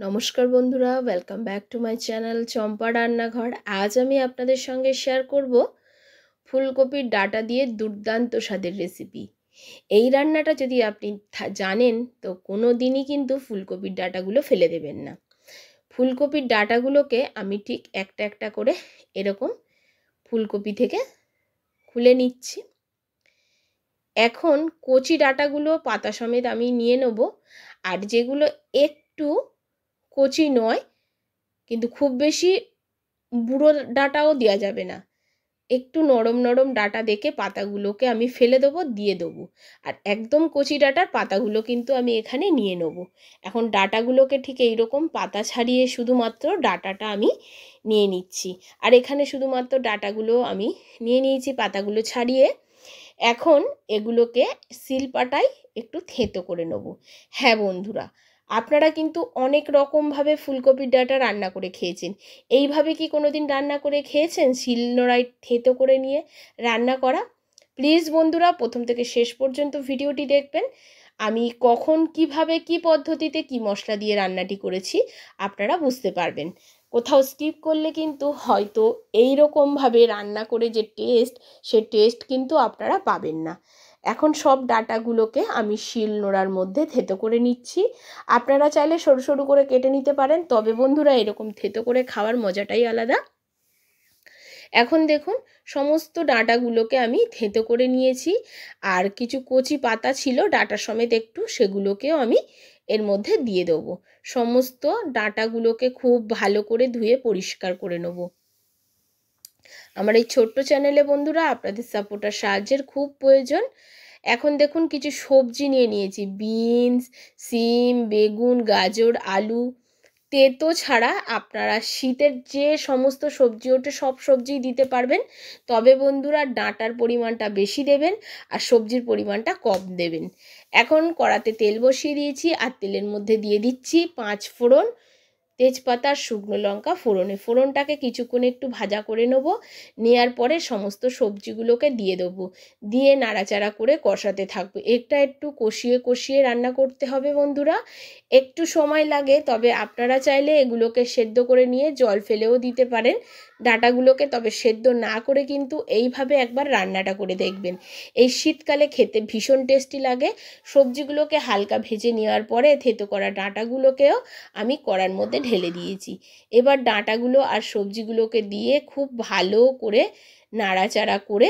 নমস্কার বন্ধুরা, welcome back to my channel Champa Rannaghar. আজ আমি আপনাদের সঙ্গে শেয়ার করব ফুলকপির ডাঁটা দিয়ে দুর্দান্ত স্বাদের রেসিপি। এই রান্নাটা যদি আপনি জানেন তো কোনো দিনই কিন্তু ফুলকপির ডাঁটাগুলো ফেলে দেবেন না। ফুলকপির ডাঁটাগুলোকে আমি ঠিক একটা একটা করে এরকম ফুলকপি থেকে খুলে নিচ্ছি। এখন কচি ডাঁটাগুলো পাতা সমেত আমি নিয়ে নেব, আর যেগুলো একটু কচি নয় কিন্তু খুব বেশি বুড়ো ডাঁটাও দেওয়া যাবে না, একটু নরম নরম ডাঁটা দেখে পাতাগুলোকে আমি ফেলে দেবো, দিয়ে দেবো। আর একদম কচি ডাঁটার পাতাগুলো কিন্তু আমি এখানে নিয়ে নেব। এখন ডাঁটাগুলোকে ঠিক এইরকম পাতা ছাড়িয়ে শুধুমাত্র ডাঁটাটা আমি নিয়ে নিচ্ছি। আর এখানে শুধুমাত্র ডাঁটাগুলো আমি নিয়ে নিয়েছি, পাতাগুলো ছাড়িয়ে। এখন এগুলোকে শিলপাটায় একটু থেঁতো করে নেব। হ্যাঁ বন্ধুরা, আপনারা কিন্তু অনেক রকমভাবে ফুলকপির ডাঁটা রান্না করে খেয়েছেন। এইভাবে কি কোনো দিন রান্না করে খেয়েছেন? শিলনোড়ায় থেঁতো করে নিয়ে রান্না করা। প্লিজ বন্ধুরা, প্রথম থেকে শেষ পর্যন্ত ভিডিওটি দেখবেন। আমি কখন কিভাবে কি পদ্ধতিতে কি মশলা দিয়ে রান্নাটি করেছি আপনারা বুঝতে পারবেন। কোথাও স্কিপ করলে কিন্তু হয়তো এই রকমভাবে রান্না করে যে টেস্ট, সে টেস্ট কিন্তু আপনারা পাবেন না। এখন সব ডাঁটাগুলোকে আমি শিলনোড়ার মধ্যে থেঁতো করে নিচ্ছি। আপনারা চাইলে সরু সরু করে কেটে নিতে পারেন, তবে বন্ধুরা এরকম থেঁতো করে খাওয়ার মজাটাই আলাদা। এখন দেখুন সমস্ত ডাঁটাগুলোকে আমি থেঁতো করে নিয়েছি, আর কিছু কচি পাতা ছিল ডাঁটা সমেত একটু, সেগুলোকেও আমি এর মধ্যে দিয়ে দেবো। সমস্ত ডাঁটাগুলোকে খুব ভালো করে ধুয়ে পরিষ্কার করে নেব। আমার এই ছোট্ট চ্যানেলে বন্ধুরা আপনাদের সাপোর্ট আর সাহায্যের খুব প্রয়োজন। এখন দেখুন কিছু সবজি নিয়ে নিয়েছি, বিনস, সিম, বেগুন, গাজর, আলু। তেতো ছাড়া আপনারা শীতের যে সমস্ত সবজি ওঠে সব সবজিই দিতে পারবেন, তবে বন্ধুরা ডাঁটার পরিমাণটা বেশি দেবেন আর সবজির পরিমাণটা কম দেবেন। এখন কড়াতে তেল বসিয়ে দিয়েছি, আর তেলের মধ্যে দিয়ে দিচ্ছি 5 ফোড়ন, তেজপাতা, শুকনো লঙ্কা ফোড়নে। ফোড়নটাকে কিছুক্ষণ একটু ভাজা করে নেব। নেওয়ার পরে সমস্ত সবজিগুলোকে দিয়ে দেবো, দিয়ে নাড়াচাড়া করে কষাতে থাকবো। এটা একটু কষিয়ে কষিয়ে রান্না করতে হবে বন্ধুরা, একটু সময় লাগে। তবে আপনারা চাইলে এগুলোকে সেদ্ধ করে নিয়ে জল ফেলেও দিতে পারেন ডাঁটাগুলোকে, তবে সেদ্ধ না করে কিন্তু এইভাবে একবার রান্নাটা করে দেখবেন। এই শীতকালে খেতে ভীষণ টেস্টি লাগে। সবজিগুলোকে হালকা ভেজে নেওয়ার পরে থেঁতো করা ডাঁটাগুলোকেও আমি কড়ার মধ্যে ঢেলে দিয়েছি। এবার ডাঁটাগুলো আর সবজিগুলোকে দিয়ে খুব ভালো করে নাড়াচাড়া করে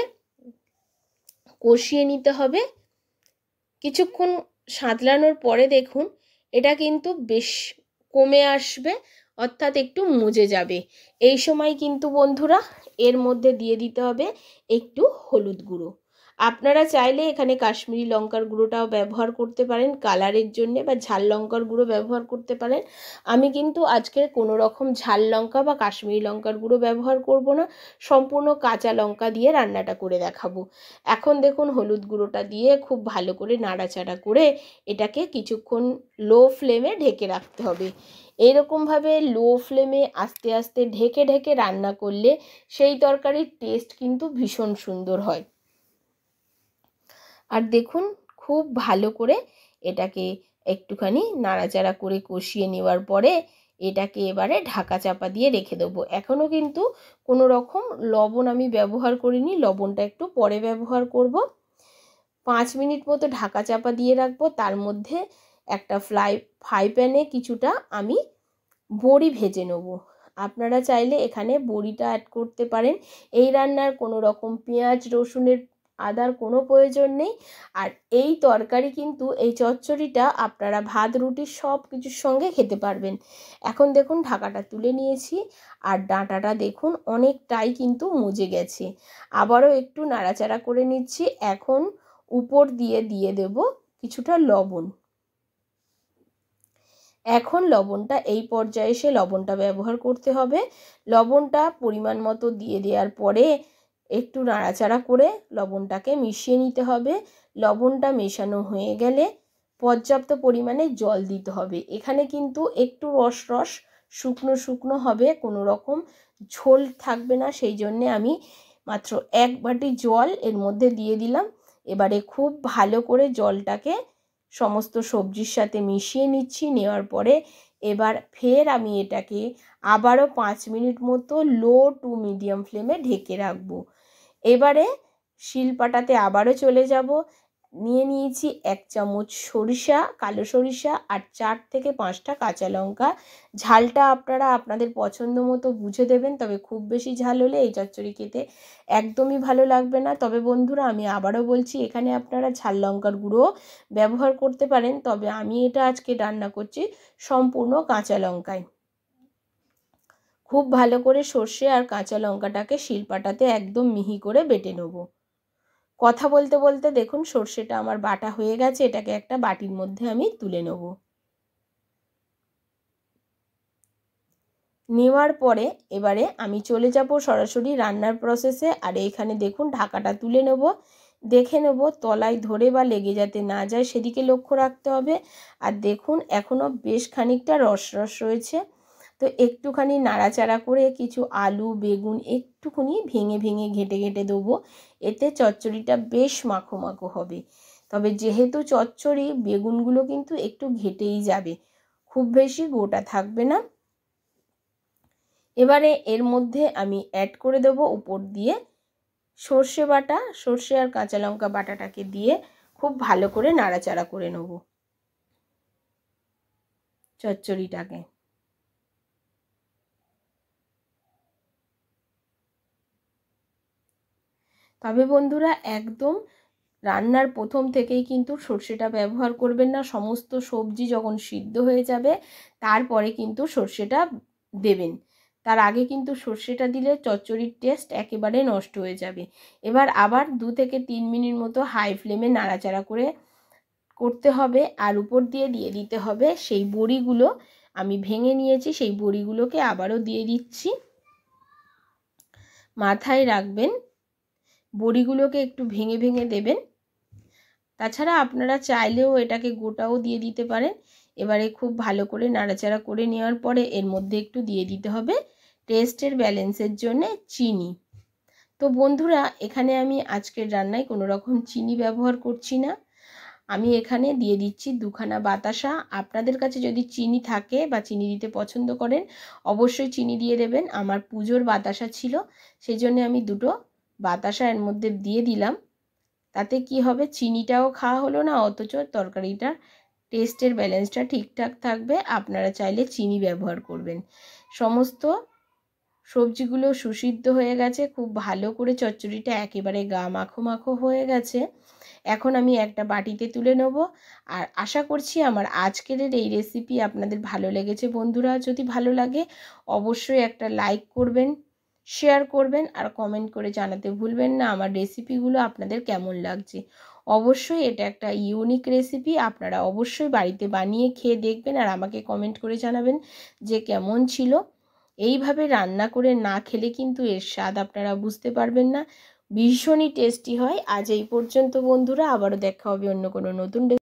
কষিয়ে নিতে হবে। কিছুক্ষণ সাঁতলানোর পরে দেখুন এটা কিন্তু বেশ কমে আসবে, অর্থাৎ একটু মুজে যাবে। এই সময় কিন্তু বন্ধুরা এর মধ্যে দিয়ে দিতে হবে একটু হলুদ গুঁড়ো। আপনারা চাইলে এখানে কাশ্মীরি লঙ্কার গুঁড়োটাও ব্যবহার করতে পারেন কালারের জন্য, বা ঝাল লঙ্কার গুঁড়ো ব্যবহার করতে পারেন। আমি কিন্তু আজকে কোনো রকম ঝাল লঙ্কা বা কাশ্মীরি লঙ্কার গুঁড়ো ব্যবহার করব না, সম্পূর্ণ কাঁচা লঙ্কা দিয়ে রান্নাটা করে দেখাবো। এখন দেখুন হলুদ গুঁড়োটা দিয়ে খুব ভালো করে নাড়াচাড়া করে এটাকে কিছুক্ষণ লো ফ্লেমে ঢেকে রাখতে হবে। এইরকমভাবে লো ফ্লেমে আস্তে আস্তে ঢেকে ঢেকে রান্না করলে সেই তরকারির টেস্ট কিন্তু ভীষণ সুন্দর হয়। আর দেখুন খুব ভালো করে এটাকে একটুখানি নাড়াচাড়া করে কষিয়ে নেওয়ার পরে এটাকে এবারে ঢাকা চাপা দিয়ে রেখে দেবো। এখনও কিন্তু কোনো রকম লবণ আমি ব্যবহার করিনি, লবণটা একটু পরে ব্যবহার করব। 5 মিনিট মতো ঢাকা চাপা দিয়ে রাখবো। তার মধ্যে একটা ফ্রাই প্যানে কিছুটা আমি বড়ি ভেজে নেব। আপনারা চাইলে এখানে বড়িটা অ্যাড করতে পারেন। এই রান্নার কোনো রকম পেঁয়াজ, রসুনের, আদার কোনো প্রয়োজন নেই। আর এই তরকারি কিন্তু এই চচ্চড়িটা আপনারা ভাত রুটি সব কিছুর সঙ্গে খেতে পারবেন। এখন দেখুন ঢাকাটা তুলে নিয়েছি, আর ডাঁটাটা দেখুন অনেকটাই কিন্তু মজে গেছে। আবারও একটু নাড়াচাড়া করে নিচ্ছি। এখন উপর দিয়ে দেব কিছুটা লবণ। এখন লবণটা এই পর্যায়ে এসে লবণটা ব্যবহার করতে হবে। লবণটা পরিমাণ মতো দিয়ে দেওয়ার পরে একটু নাড়াচাড়া করে লবণটাকে মিশিয়ে নিতে হবে। লবণটা মেশানো হয়ে গেলে পর্যাপ্ত পরিমাণে জল দিতে হবে। এখানে কিন্তু একটু রস রস শুকনো শুকনো হবে, কোনো রকম ঝোল থাকবে না, সেই জন্যে আমি মাত্র 1 বাটি জল এর মধ্যে দিয়ে দিলাম। এবারে খুব ভালো করে জলটাকে সমস্ত সবজির সাথে মিশিয়ে নিচ্ছি। নেওয়ার পরে এবার ফের আমি এটাকে আবারও 5 মিনিট মতো লো টু মিডিয়াম ফ্লেমে ঢেকে রাখবো। এবারে শিলপাটাতে আবারও চলে যাব। নিয়েছি 1 চামচ সরিষা, কালো সরিষা আর 4 থেকে 5টা কাঁচা লঙ্কা। ঝালটা আপনারা আপনাদের পছন্দ মতো বুঝে দেবেন, তবে খুব বেশি ঝাল হলে এই চচ্চড়ি খেতে একদমই ভালো লাগবে না। তবে বন্ধুরা আমি আবারও বলছি, এখানে আপনারা ঝাল লঙ্কার গুঁড়ো ব্যবহার করতে পারেন, তবে আমি এটা আজকে রান্না করছি সম্পূর্ণ কাঁচা লঙ্কায়। খুব ভালো করে সর্ষে আর কাঁচা লঙ্কাটাকে শিলপাটাতে একদম মিহি করে বেটে নেব। কথা বলতে বলতে দেখুন সর্ষেটা আমার বাটা হয়ে গেছে, এটাকে একটা বাটির মধ্যে আমি তুলে নেব। নেওয়ার পরে এবারে আমি চলে যাব সরাসরি রান্নার প্রসেসে। আর এইখানে দেখুন ঢাকাটা তুলে নেব, দেখে নেব তলায় ধরে বা লেগে যাতে না যায় সেদিকে লক্ষ্য রাখতে হবে। আর দেখুন এখনও বেশ খানিকটা রস রয়েছে, তো একটুখানি নাড়াচাড়া করে কিছু আলু বেগুন একটুখানি ভেঙে ভেঙে ঘেঁটে দেবো, এতে চচ্চড়িটা বেশ মাখো মাখো হবে। তবে যেহেতু চচ্চড়ি বেগুনগুলো কিন্তু একটু ঘেটেই যাবে, খুব বেশি গোটা থাকবে না। এবারে এর মধ্যে আমি অ্যাড করে দেবো উপর দিয়ে সর্ষে বাটা, সর্ষে আর কাঁচা লঙ্কা বাটাটাকে দিয়ে খুব ভালো করে নাড়াচাড়া করে নেব চচ্চড়িটাকে। তবে বন্ধুরা একদম রান্নার প্রথম থেকেই কিন্তু সর্ষেটা ব্যবহার করবেন না, সমস্ত সবজি যখন সিদ্ধ হয়ে যাবে তারপরে কিন্তু সর্ষেটা দেবেন। তার আগে কিন্তু সর্ষেটা দিলে চচ্চড়ির টেস্ট একেবারে নষ্ট হয়ে যাবে। এবার আবার 2 থেকে 3 মিনিট মতো হাই ফ্লেমে নাড়াচাড়া করতে হবে। আর উপর দিয়ে দিতে হবে সেই বড়িগুলো আমি ভেঙে নিয়েছি, সেই বড়িগুলোকে আবারও দিয়ে দিচ্ছি। মাথায় রাখবেন বড়িগুলোকে একটু ভেঙে ভেঙে দেবেন, তাছাড়া আপনারা চাইলেও এটাকে গোটাও দিয়ে দিতে পারেন। এবারে খুব ভালো করে নাড়াচাড়া করে নেওয়ার পরে এর মধ্যে একটু দিয়ে দিতে হবে টেস্টের ব্যালেন্সের জন্য চিনি। তো বন্ধুরা এখানে আমি আজকের রান্নায় কোনো রকম চিনি ব্যবহার করছি না, আমি এখানে দিয়ে দিচ্ছি 2খানা বাতাসা। আপনাদের কাছে যদি চিনি থাকে বা চিনি দিতে পছন্দ করেন অবশ্যই চিনি দিয়ে দেবেন। আমার পুজোর বাতাসা ছিল, সেই জন্য আমি 2টো বাতাসা এর মধ্যে দিয়ে দিলাম। তাতে কি হবে, চিনিটাও খাওয়া হলো না, অথচ তরকারিটার টেস্টের ব্যালেন্সটা ঠিকঠাক থাকবে। আপনারা চাইলে চিনি ব্যবহার করবেন। সমস্ত সবজিগুলো সুসিদ্ধ হয়ে গেছে, খুব ভালো করে চচ্চড়িটা একেবারে গা মাখো মাখো হয়ে গেছে। এখন আমি একটা বাটিতে তুলে নেব। আর আশা করছি আমার আজকের এই রেসিপি আপনাদের ভালো লেগেছে। বন্ধুরা যদি ভালো লাগে অবশ্যই একটা লাইক করবেন, শেয়ার করবেন আর কমেন্ট করে জানাতে ভুলবেন না আমার রেসিপিগুলো আপনাদের কেমন লাগছে। অবশ্যই এটা একটা ইউনিক রেসিপি, আপনারা অবশ্যই বাড়িতে বানিয়ে খেয়ে দেখবেন আর আমাকে কমেন্ট করে জানাবেন যে কেমন ছিল। এইভাবে রান্না করে না খেলে কিন্তু এর স্বাদ আপনারা বুঝতে পারবেন না, ভীষণই টেস্টি হয়। আজ এই পর্যন্ত বন্ধুরা, আবারও দেখা হবে অন্য কোনো নতুন